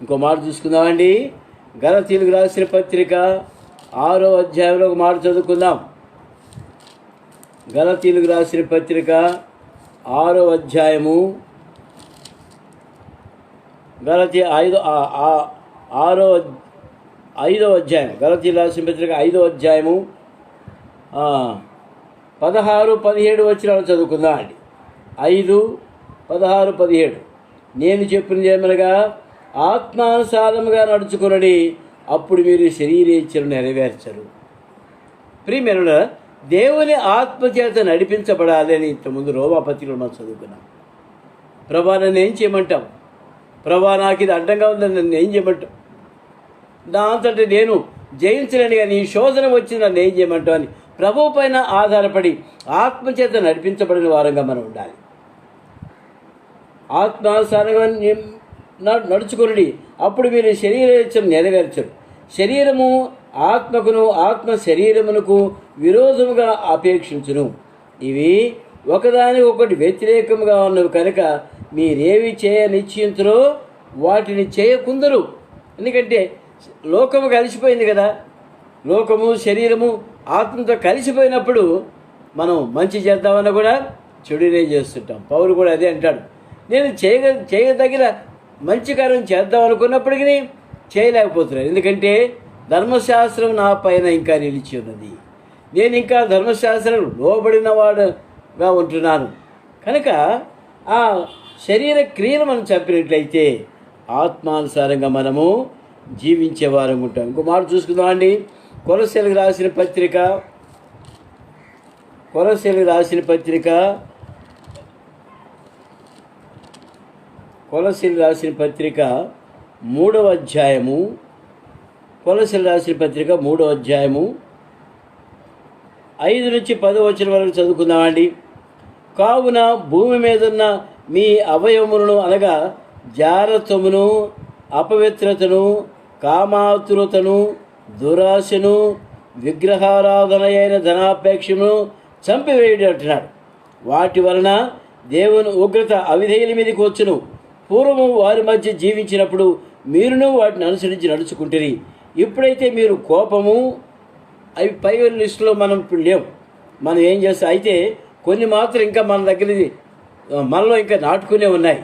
[SPEAKER 1] ఇంకో మాట చూసుకుందామండి. గలతీయులకు రాసిన పత్రిక 6వ అధ్యాయంలో ఒక మాట చదువుకుందాం. గలతీయులకు రాసిన పత్రిక 6వ అధ్యాయము, గలతీయ 5వ అధ్యాయం, గలతీయులకు రాసిన పత్రిక 5వ అధ్యాయము 16-17 వచనాలు చదువుకుందాం అండి. 5:16-17 నేను చెప్పినది ఏమనగా ఆత్మానుసారముగా నడుచుకునడి, అప్పుడు మీరు శరీరేచ్ఛను నెరవేర్చరు. ప్రియమైన దేవుని ఆత్మచేత నడిపించబడాలి అని ఇంతకుముందు రోమా పత్రికలో మనం చదువుకున్నాం. ప్రభా నన్ను ఏం చేయమంటాం? ప్రభా నాకు ఇది అడ్డంగా ఉందని నన్ను ఏం చేయమంటాం? నా అంతటి నేను జయించలేని కానీ ఈ శోధన వచ్చి నన్ను ఏం చేయమంటావు అని ప్రభువు పైన ఆధారపడి ఆత్మచేత నడిపించబడిన వారంగా మనం ఉండాలి. ఆత్మానుసారంగా నడుచుకుని అప్పుడు మీరు శరీరేచ్ఛను నెరవేర్చరు. శరీరము ఆత్మకును, ఆత్మ శరీరమునకు విరోధముగా అపేక్షించును. ఇవి ఒకదానికొకటి వ్యతిరేకముగా ఉన్నవి కనుక మీరేవి చేయ నిశ్చయించరో వాటిని చేయకుందరు. ఎందుకంటే లోకము కలిసిపోయింది కదా. లోకము శరీరము ఆత్మతో కలిసిపోయినప్పుడు మనం మంచి చేద్దామన్నా కూడా చెడునే చేస్తుంటాం. పౌలు కూడా అదే అంటాడు. నేను చేయదగిన మంచి కార్యం చేద్దాం అనుకున్నప్పటికీ చేయలేకపోతున్నాను. ఎందుకంటే ధర్మశాస్త్రం నా పైన ఇంకా నిలిచి ఉన్నది. నేను ఇంకా ధర్మశాస్త్రం లోబడిన వాడుగా ఉంటున్నాను. కనుక ఆ శరీర క్రియను మనం చంపినట్లయితే ఆత్మానుసారంగా మనము జీవించేవారం ఉంటాం. ఇంకో మాట చూసుకుందాం అండి. కొలస్సీలకు రాసిన పత్రిక 3వ అధ్యాయము, కొలస్సీలకు రాసిన పత్రిక 3వ అధ్యాయము 5-10 వచనం వరకు చదువుకుందామండి. కావున భూమి మీదున్న మీ అవయవములను అనగా జారత్వమును, అపవిత్రతను, కామాతురతను, దురాశను, విగ్రహారాధన అయిన ధనాపేక్షను చంపివేయుడు అంటున్నాడు. వాటి వలన దేవుని ఉగ్రత అవిధేయుల మీదకి వచ్చును. పూర్వము వారి మధ్య జీవించినప్పుడు మీరును వాటిని అనుసరించి నడుచుకుంటురి. ఇప్పుడైతే మీరు కోపము అవి పై లిస్టులో మనం ఇప్పుడు లేవు. మనం ఏం చేస్తాం అయితే కొన్ని మాత్రం ఇంకా మన దగ్గర మనలో ఇంకా నాటుకునే ఉన్నాయి.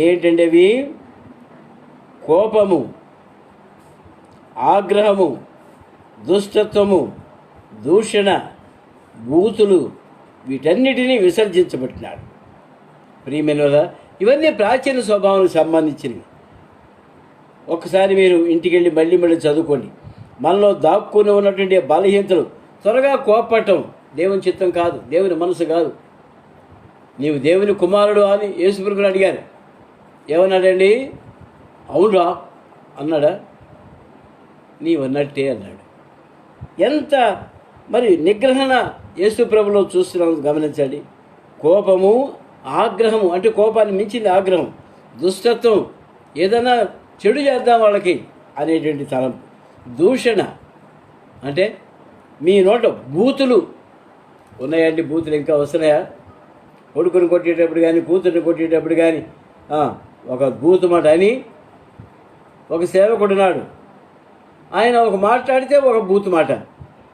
[SPEAKER 1] ఏంటంటే అవి కోపము, ఆగ్రహము, దుష్టత్వము, దూషణ, బూతులు, వీటన్నిటినీ విసర్జించబట్టినాడు. ప్రియమైన ఇవన్నీ ప్రాచీన స్వభావానికి సంబంధించినవి. ఒకసారి మీరు ఇంటికి వెళ్ళి మళ్ళీ చదువుకోండి. మనలో దాక్కుని ఉన్నటువంటి బలహీనతలు, త్వరగా కోపపడటం దేవుని చిత్తం కాదు, దేవుని మనసు కాదు. నీవు దేవుని కుమారుడు అని యేసుప్రభుని అడిగారు. ఏమన్నాడండి? అవునురా అన్నాడా? నీవన్నట్టే అన్నాడు. ఎంత మరి నిగ్రహణ యేసుప్రభులో చూస్తున్నాం గమనించండి. కోపము, ఆగ్రహము అంటే కోపాన్ని మించింది ఆగ్రహం, దుష్టత్వం, ఏదైనా చెడు చేద్దాం వాళ్ళకి అనేటువంటి తలంపు, దూషణ అంటే మీ నోట బూతులు ఉన్నాయండి. బూతులు ఇంకా వస్తున్నాయా? కొడుకుని కొట్టేటప్పుడు కానీ, కూతుర్ని కొట్టేటప్పుడు కానీ ఒక బూతు మాట అని ఒక సేవకుడున్నాడు. ఆయన ఒక మాట్లాడితే ఒక బూతు మాట,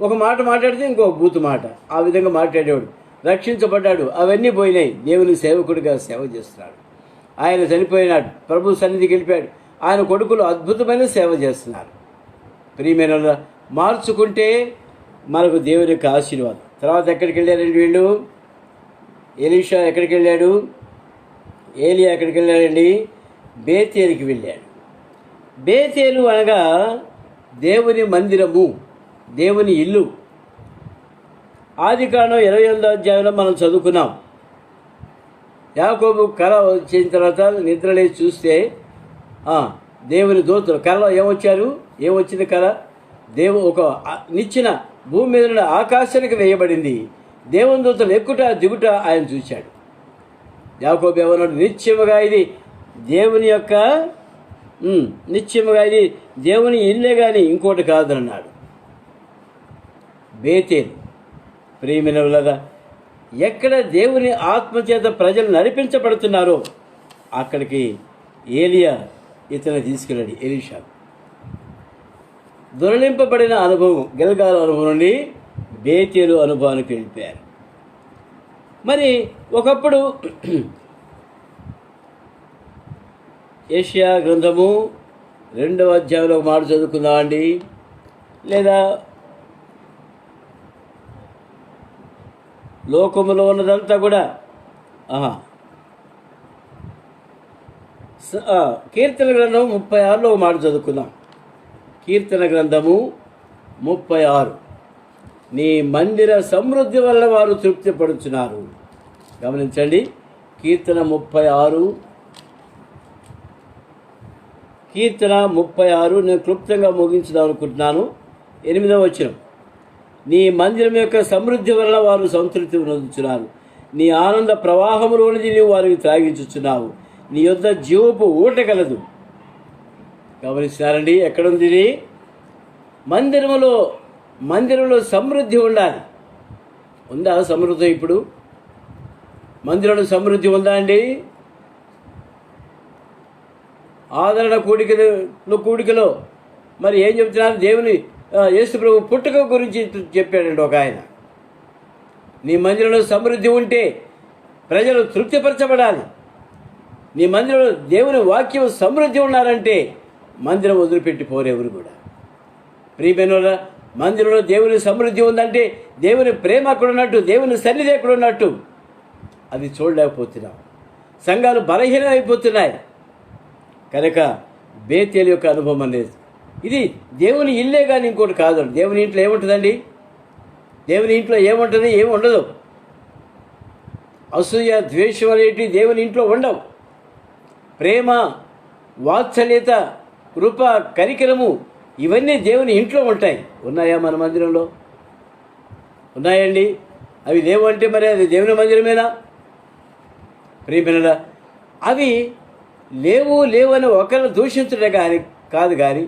[SPEAKER 1] ఒక మాట మాట్లాడితే ఇంకొక బూతు మాట, ఆ విధంగా మాట్లాడేవాడు. రక్షించబడ్డాడు, అవన్నీ పోయినాయి. దేవుని సేవకుడిగా సేవ చేస్తున్నాడు. ఆయన చనిపోయినాడు, ప్రభు సన్నిధికి వెళ్ళిపోయాడు. ఆయన కొడుకులు అద్భుతమైన సేవ చేస్తున్నారు. ప్రియమైన మార్చుకుంటే మనకు దేవుని యొక్క ఆశీర్వాదం. తర్వాత ఎక్కడికి వెళ్ళారండి వీళ్ళు? ఎలీషా ఎక్కడికి వెళ్ళాడు? ఏలియా ఎక్కడికి వెళ్ళాడండి? బేతేలుకి వెళ్ళాడు. బేతేలు అనగా దేవుని మందిరము, దేవుని ఇల్లు. ఆదికాండం 28వ అధ్యాయంలో మనం చదువుకున్నాం. యాకోబు కల వచ్చిన తర్వాత నిద్రలేసి చూస్తే దేవుని దూతలు కళలో ఏమొచ్చింది కళ? ఒక నిచ్చిన భూమి మీద నుండి ఆకాశానికి వేయబడింది. దేవుని దూతలు ఎక్కుట దిగుట ఆయన చూశాడు. యాకోబు ఏమన్నాడు? నిత్యముగా ఇది దేవుని యొక్క నిత్యముగా ఇది దేవుని ఇల్లే కానీ ఇంకోటి కాదన్నాడు. బేతేలు ప్రియమైనవారా, ఎక్కడ దేవుని ఆత్మచేత ప్రజలు నడిపించబడుతున్నారో అక్కడికి ఏలియా ఇతను తీసుకెళ్ళాడు. ఎలీషా దొరలింపబడిన అనుభవం, గిల్గాలు అనుభవం నుండి బేతేలు అనుభవానికి వెళ్ళిపోయారు. మరి ఒకప్పుడు యెషయా గ్రంథము 2వ అధ్యాయంలో ఒక మాట చదువుకుందామండి. లేదా లోకములో ఉన్నదంతా కూడా కీర్తన గ్రంథం 36లో ఒక మాట చదువుకుందాం. కీర్తన గ్రంథము 36. నీ మందిర సమృద్ధి వల్ల వారు తృప్తి పడుచున్నారు. గమనించండి, కీర్తన 36 నేను క్లుప్తంగా ముగించుదాం అనుకుంటున్నాను. 8వ వచనం. నీ మందిరం యొక్క సమృద్ధి వల్ల వారు సంతృప్తి పొందుచున్నారు. నీ ఆనంద ప్రవాహములోనిది నీవు వారికి త్రాగించుచున్నావు. నీ యొద్ద జీవపు ఊట కలదు. గమనిస్తారండి, ఎక్కడుంది ఇది? మందిరంలో సమృద్ధి ఉండాలి. ఉందా సమృద్ధి? ఇప్పుడు మందిరంలో సమృద్ధి ఉందా అండి? ఆదరణ కూడికలో మరి ఏం చెప్తున్నారు? దేవుని యేసు ప్రభు పుట్టుక గురించి చెప్పాడండి ఒక ఆయన. నీ మందిరంలో సమృద్ధి ఉంటే ప్రజలు తృప్తిపరచబడాలి. నీ మందిరంలో దేవుని వాక్యం సమృద్ధి ఉన్నారంటే మందిరం వదిలిపెట్టి పోరెవరు కూడా. ప్రియమైన మందిరంలో దేవుని సమృద్ధి ఉందంటే దేవుని ప్రేమ అక్కడ ఉన్నట్టు, దేవుని సన్నిధి ఎక్కడ ఉన్నట్టు అది చూడలేకపోతున్నాం. సంఘాలు బలహీనమైపోతున్నాయి కనుక బేతేలు యొక్క అనుభవం అనేది ఇది దేవుని ఇల్లే కానీ ఇంకోటి కాదు. దేవుని ఇంట్లో ఏముంటుందండి? దేవుని ఇంట్లో ఏముంటుంది? ఏమి ఉండదు. అసూయ, ద్వేషం అనేటివి దేవుని ఇంట్లో ఉండవు. ప్రేమ, వాత్సల్యత, కృప, కనికరము ఇవన్నీ దేవుని ఇంట్లో ఉంటాయి. ఉన్నాయా మన మందిరంలో? ఉన్నాయండి. అవి లేవు అంటే మరి అది దేవుని మందిరమేనా? ప్రియమైనదా, అవి లేవు అని ఒకరిని దూషించడం కానీ కాదు, కానీ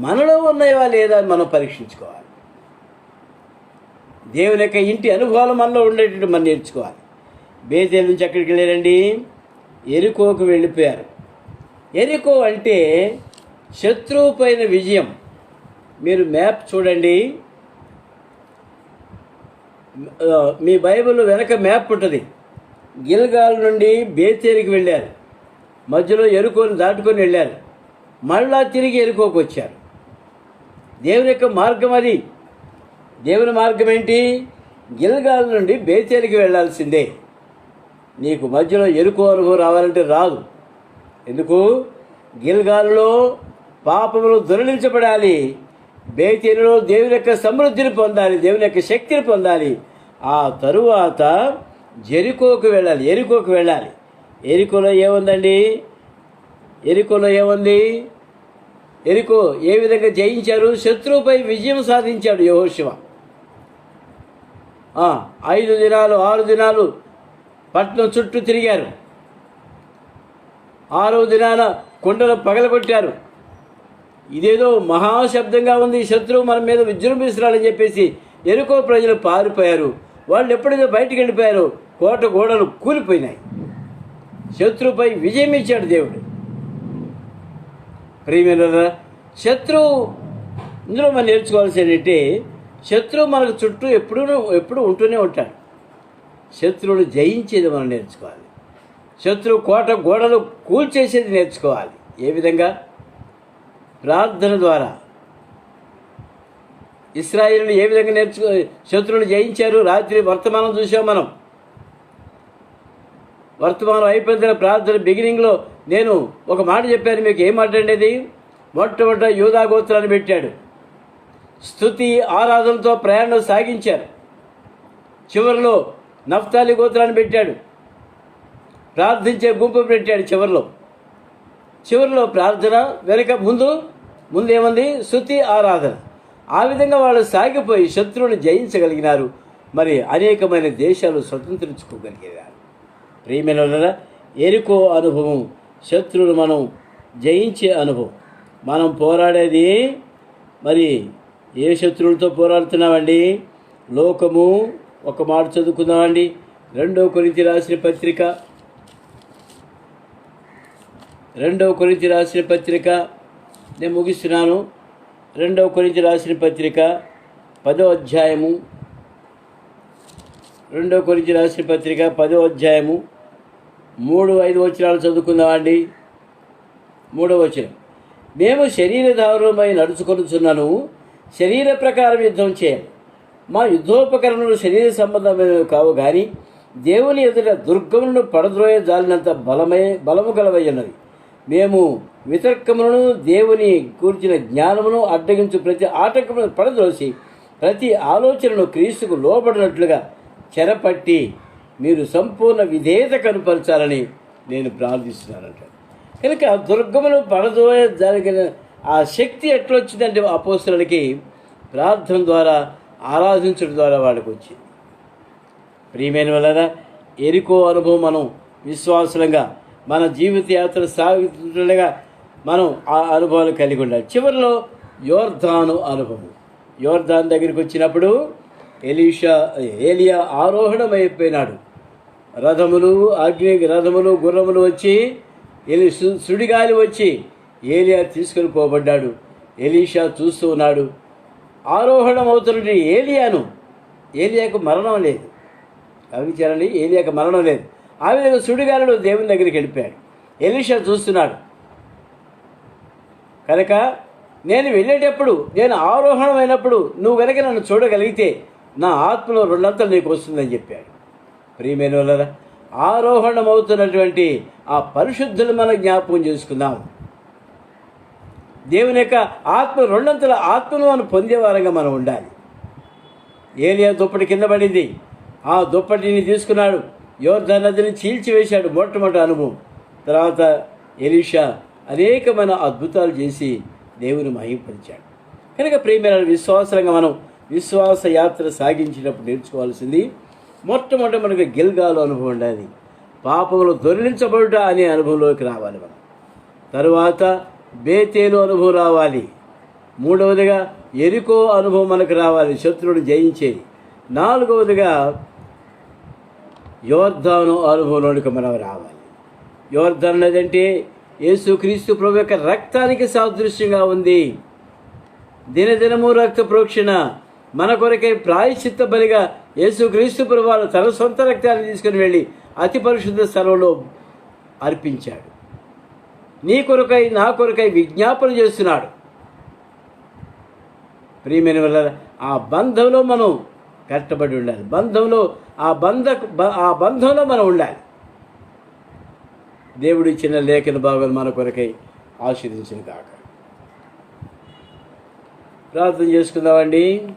[SPEAKER 1] మనలో ఉన్నాయా లేదా అని మనం పరీక్షించుకోవాలి. దేవుని యొక్క ఇంటి అనుభవాలు మనలో ఉండేటట్టు మనం నేర్చుకోవాలి. బేతేలు నుంచి ఎక్కడికి వెళ్ళారండి? ఎరికోకు వెళ్ళిపోయారు. ఎరికో అంటే శత్రువు పైన విజయం. మీరు మ్యాప్ చూడండి, మీ బైబిల్ వెనక మ్యాప్ ఉంటుంది. గిల్గాల్ నుండి బేతేలుకి వెళ్ళారు, మధ్యలో ఎరుకోని దాటుకొని వెళ్ళారు, మళ్ళా తిరిగి ఎరుకోకు వచ్చారు. దేవుని యొక్క మార్గం అది. దేవుని మార్గం ఏంటి? గిల్గాల్ నుండి బేతేలుకి వెళ్ళాల్సిందే. నీకు మధ్యలో ఎరుకో అనుభవం రావాలంటే రాదు. ఎందుకు? గిల్గాల్లో పాపములు దొరిలించబడాలి, బేతేలులో దేవుని యొక్క సమృద్ధిని పొందాలి, దేవుని యొక్క శక్తిని పొందాలి. ఆ తరువాత జెరికోకు వెళ్ళాలి, ఎరికోకు వెళ్ళాలి. ఎరికోలో ఏముందండి? ఎరికోలో ఏముంది? ఎరికో ఏ విధంగా జయించారు? శత్రువుపై విజయం సాధించాడు యెహోషువ. 5 దినాలు 6 దినాలు పట్టణం చుట్టూ తిరిగారు. 6వ దినాన కొండలు పగలగొట్టారు. ఇదేదో మహాశబ్దంగా ఉంది, శత్రువు మన మీద విజృంభిస్తున్నాడని చెప్పేసి ఎరుకో ప్రజలు పారిపోయారు. వాళ్ళు ఎప్పుడైతే బయటికి వెళ్ళిపోయారో కోట గోడలు కూలిపోయినాయి. శత్రువుపై విజయం ఇచ్చాడు దేవుడు. ప్రియమైన శత్రువు, ఇందులో మనం నేర్చుకోవాల్సి ఏంటంటే, శత్రువు మనకు చుట్టూ ఎప్పుడు ఉంటూనే ఉంటాడు. శత్రువును జయించేది మనం నేర్చుకోవాలి. శత్రువు కోట గోడలు కూల్చేసేది నేర్చుకోవాలి. ఏ విధంగా? ప్రార్థన ద్వారా. ఇశ్రాయేలును ఏ విధంగా శత్రువులు జయించారు? రాత్రి వర్తమానం చూసాం మనం. వర్తమానం అయిపోయిన ప్రార్థన బిగినింగ్లో నేను ఒక మాట చెప్పాను మీకు. ఏం మాట అండి అది? మొట్టమొదట యూదా గోత్రాన్ని పెట్టాడు. స్తుతి ఆరాధనతో ప్రయాణం సాగించారు. చివరిలో నఫ్తాలి గోత్రాన్ని పెట్టాడు. ప్రార్థించే గుంపు పెట్టాడు చివరిలో ప్రార్థన, వెనక ముందు ఏముంది? స్తుతి ఆరాధన. ఆ విధంగా వాళ్ళు సాగిపోయి శత్రువుని జయించగలిగినారు. మరి అనేకమైన దేశాలు స్వతంత్రించుకోగలిగారు. ప్రియమైన ఎరికో అనుభవం, శత్రువులు మనం జయించే అనుభవం. మనం పోరాడేది మరి ఏ శత్రువులతో పోరాడుతున్నామండి? లోకము. ఒక మాట చదువుకుందామండి. 2 కొరింథీ రాసిన పత్రిక నేను ముగిస్తున్నాను. 2 కొరింథీ రాసిన పత్రిక 10వ అధ్యాయము. 2 కొరింథీ రాసిన పత్రిక 10వ అధ్యాయము 3-5 వచనాలు చదువుకుందామండి. 3వ వచనం, మేము శరీరధారులమై నడుచుకొనుచున్నాను, శరీర ప్రకారం యుద్ధం చేయాలి. మా యుద్ధోపకరణలు శరీర సంబంధమైనవి కావు, కానీ దేవుని ఎదుట దుర్గములను పడద్రోయ జాలినంత బలము గలవై ఉన్నవి. మేము వితర్కములను దేవుని కూర్చిన జ్ఞానమును అడ్డగించు ప్రతి ఆటంకమును పడద్రోసి ప్రతి ఆలోచనను క్రీస్తుకు లోబడినట్లుగా చెరపట్టి మీరు సంపూర్ణ విధేయత కనుపరచాలని నేను ప్రార్థిస్తున్నానంట. కనుక దుర్గములు పడద్రోయ జరిగిన ఆ శక్తి ఎట్లొచ్చిందంటే అపోస్తలులకి ప్రార్థన ద్వారా, ఆరాధించడం ద్వారా వాళ్ళకి వచ్చింది. ప్రియమైన వలన ఎరికో అనుభవం మనం విశ్వాసులంగా మన జీవిత యాత్ర సాగుతుండగా మనం ఆ అనుభవాలు కలిగి ఉండాలి. చివరిలో యోర్దాను అనుభవం. యోర్దాన్ దగ్గరికి వచ్చినప్పుడు ఏలియా ఆరోహణమైపోయినాడు. రథములు గుర్రములు వచ్చి సుడిగాలి వచ్చి ఏలియా తీసుకొని పోబడ్డాడు. ఎలీషా చూస్తూ ఉన్నాడు. ఆరోహణం అవుతున్న ఏలియాకు మరణం లేదు. గమనించారండి, ఏలియాకు మరణం లేదు. ఆ విధంగా సుడిగాలిలో దేవుని దగ్గరికి వెళ్ళిపోయాడు. ఎలీషా చూస్తున్నాడు. కనుక నేను వెళ్ళేటప్పుడు, నేను ఆరోహణమైనప్పుడు నువ్వు కనుక నన్ను చూడగలిగితే నా ఆత్మలో 2 అంతలు నీకు వస్తుందని చెప్పాడు. ప్రియమైన వాళ్ళరా, ఆరోహణం అవుతున్నటువంటి ఆ పరిశుద్ధులు మనం జ్ఞాపకం చేసుకుందాం. దేవుని యొక్క ఆత్మ 2 అంతల ఆత్మను మనం పొందేవారంగా మనం ఉండాలి. ఏలియా దుప్పటి కింద పడింది. ఆ దుప్పటిని తీసుకున్నాడు, యోర్దాను నదిని చీల్చివేశాడు. మొట్టమొదటి అనుభవం. తర్వాత ఎలీషా అనేకమైన అద్భుతాలు చేసి దేవుని మహిమపరిచాడు. కనుక ప్రియమైన విశ్వాసంగా మనం విశ్వాస యాత్ర సాగించినప్పుడు నేర్చుకోవాల్సింది, మొట్టమొదటి మనకు గిల్గాలు అనుభవం ఉండాలి. పాపములు దొరిలించబడుట అనే అనుభవంలోకి రావాలి మనం. తరువాత బేతేలు అనుభవం రావాలి. 3వదిగా ఎరికో అనుభవం మనకు రావాలి, శత్రువుని జయించేది. 4వదిగా యోర్దాను అనుభవంలోనికి మనం రావాలి. యోర్దాను నది అంటే యేసుక్రీస్తు ప్రభు యొక్క రక్తానికి సాదృశ్యంగా ఉంది. దినదినము రక్త ప్రోక్షణ మన కొరకై ప్రాయశ్చిత్త బలిగా యేసుక్రీస్తు ప్రభువారు తన సొంత రక్తాన్ని తీసుకుని వెళ్ళి అతి పరిశుద్ధ స్థలంలో అర్పించాడు. నీ కొరకై నా కొరకై విజ్ఞాపన చేస్తున్నాడు. ప్రియమైన వల్ల ఆ బంధంలో మనం కట్టబడి ఉండాలి. ఆ బంధంలో మనం ఉండాలి. దేవుడు ఇచ్చిన లేఖన భాగం మన కొరకై ఆశీర్వదించిన కాక. ప్రార్థన చేసుకుందామండి.